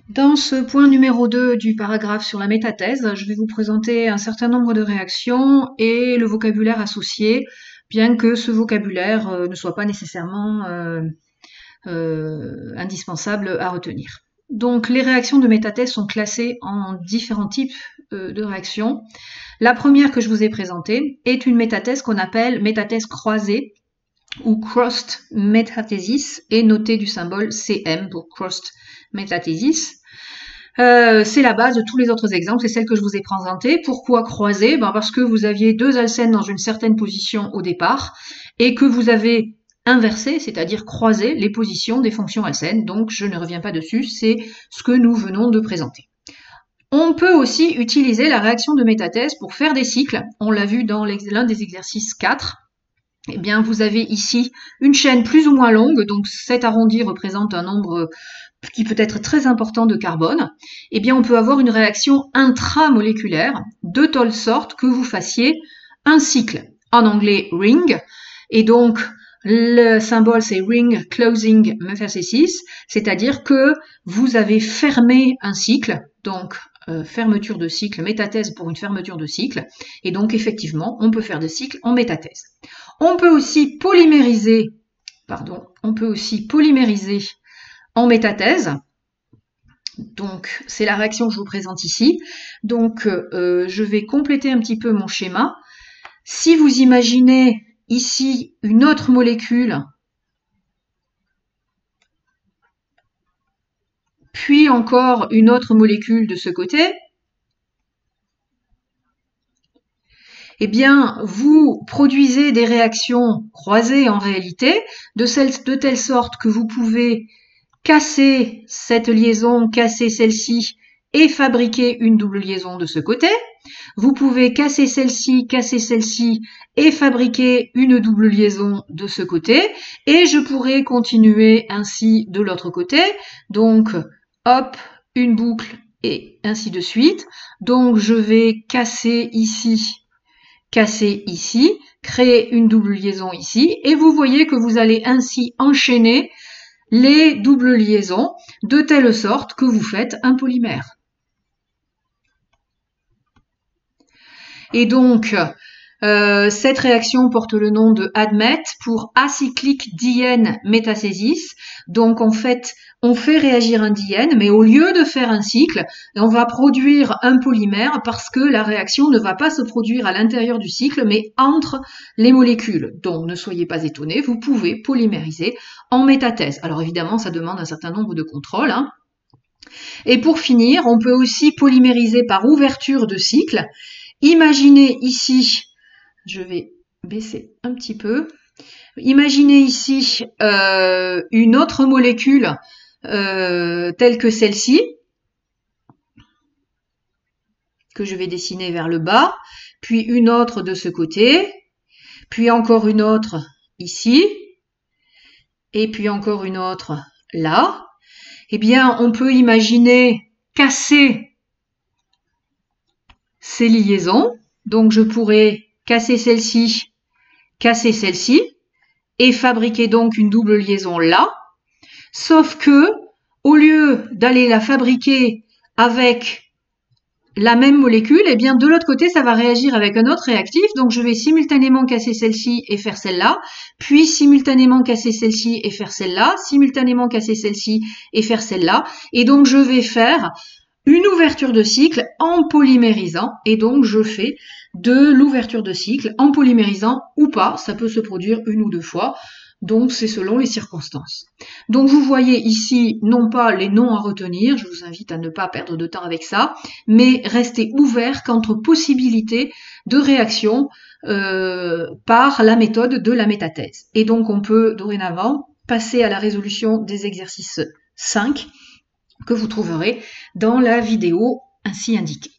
Dans ce point numéro 2 du paragraphe sur la métathèse, je vais vous présenter un certain nombre de réactions et le vocabulaire associé, bien que ce vocabulaire ne soit pas nécessairement indispensable à retenir. Donc les réactions de métathèse sont classées en différents types de réactions. La première que je vous ai présentée est une métathèse qu'on appelle métathèse croisée ou crossed metathesis, et notée du symbole CM pour crossed metathesis. C'est la base de tous les autres exemples, c'est celle que je vous ai présentée. Pourquoi croisée? Parce que vous aviez deux alcènes dans une certaine position au départ et que vous avez inversé, c'est-à-dire croisé les positions des fonctions alcènes. Donc je ne reviens pas dessus, c'est ce que nous venons de présenter. On peut aussi utiliser la réaction de métathèse pour faire des cycles. On l'a vu dans l'un des exercices 4. Eh bien, vous avez ici une chaîne plus ou moins longue, donc cet arrondi représente un nombre qui peut être très important de carbone. Eh bien, on peut avoir une réaction intramoléculaire de telle sorte que vous fassiez un cycle. En anglais, ring. Et donc, le symbole, c'est ring closing metathesis, c'est-à-dire que vous avez fermé un cycle, donc fermeture de cycle, métathèse pour une fermeture de cycle, et donc effectivement, on peut faire des cycles en métathèse. On peut aussi polymériser, en métathèse. Donc, c'est la réaction que je vous présente ici. Donc, je vais compléter un petit peu mon schéma. Si vous imaginez ici une autre molécule, puis encore une autre molécule de ce côté, eh bien, vous produisez des réactions croisées en réalité, de telle sorte que vous pouvez casser cette liaison, casser celle-ci et fabriquer une double liaison de ce côté. Vous pouvez casser celle-ci et fabriquer une double liaison de ce côté. Et je pourrais continuer ainsi de l'autre côté. Donc, hop, une boucle et ainsi de suite. Donc, je vais casser ici, créer une double liaison ici. Et vous voyez que vous allez ainsi enchaîner les doubles liaisons de telle sorte que vous faites un polymère. Et donc, cette réaction porte le nom de ADMET pour acyclic diène métasynthèse. Donc, en fait, on fait réagir un diène, mais au lieu de faire un cycle, on va produire un polymère parce que la réaction ne va pas se produire à l'intérieur du cycle, mais entre les molécules. Donc, ne soyez pas étonnés, vous pouvez polymériser en métathèse. Alors, évidemment, ça demande un certain nombre de contrôles, hein. Et pour finir, on peut aussi polymériser par ouverture de cycle. Imaginez ici, je vais baisser un petit peu, imaginez ici une autre molécule telle que celle-ci, que je vais dessiner vers le bas, puis une autre de ce côté, puis encore une autre ici, et puis encore une autre là. Eh bien, on peut imaginer casser ces liaisons. Donc, je pourrais casser celle-ci, et fabriquer donc une double liaison là. Sauf que, au lieu d'aller la fabriquer avec la même molécule, eh bien, de l'autre côté, ça va réagir avec un autre réactif. Donc, je vais simultanément casser celle-ci et faire celle-là, puis simultanément casser celle-ci et faire celle-là, simultanément casser celle-ci et faire celle-là. Et donc, je vais faire une ouverture de cycle en polymérisant, et donc je fais de l'ouverture de cycle en polymérisant ou pas, ça peut se produire une ou deux fois, donc c'est selon les circonstances. Donc vous voyez ici non pas les noms à retenir, je vous invite à ne pas perdre de temps avec ça, mais rester ouvert quant aux possibilités de réaction par la méthode de la métathèse. Et donc on peut dorénavant passer à la résolution des exercices 5, que vous trouverez dans la vidéo ainsi indiquée.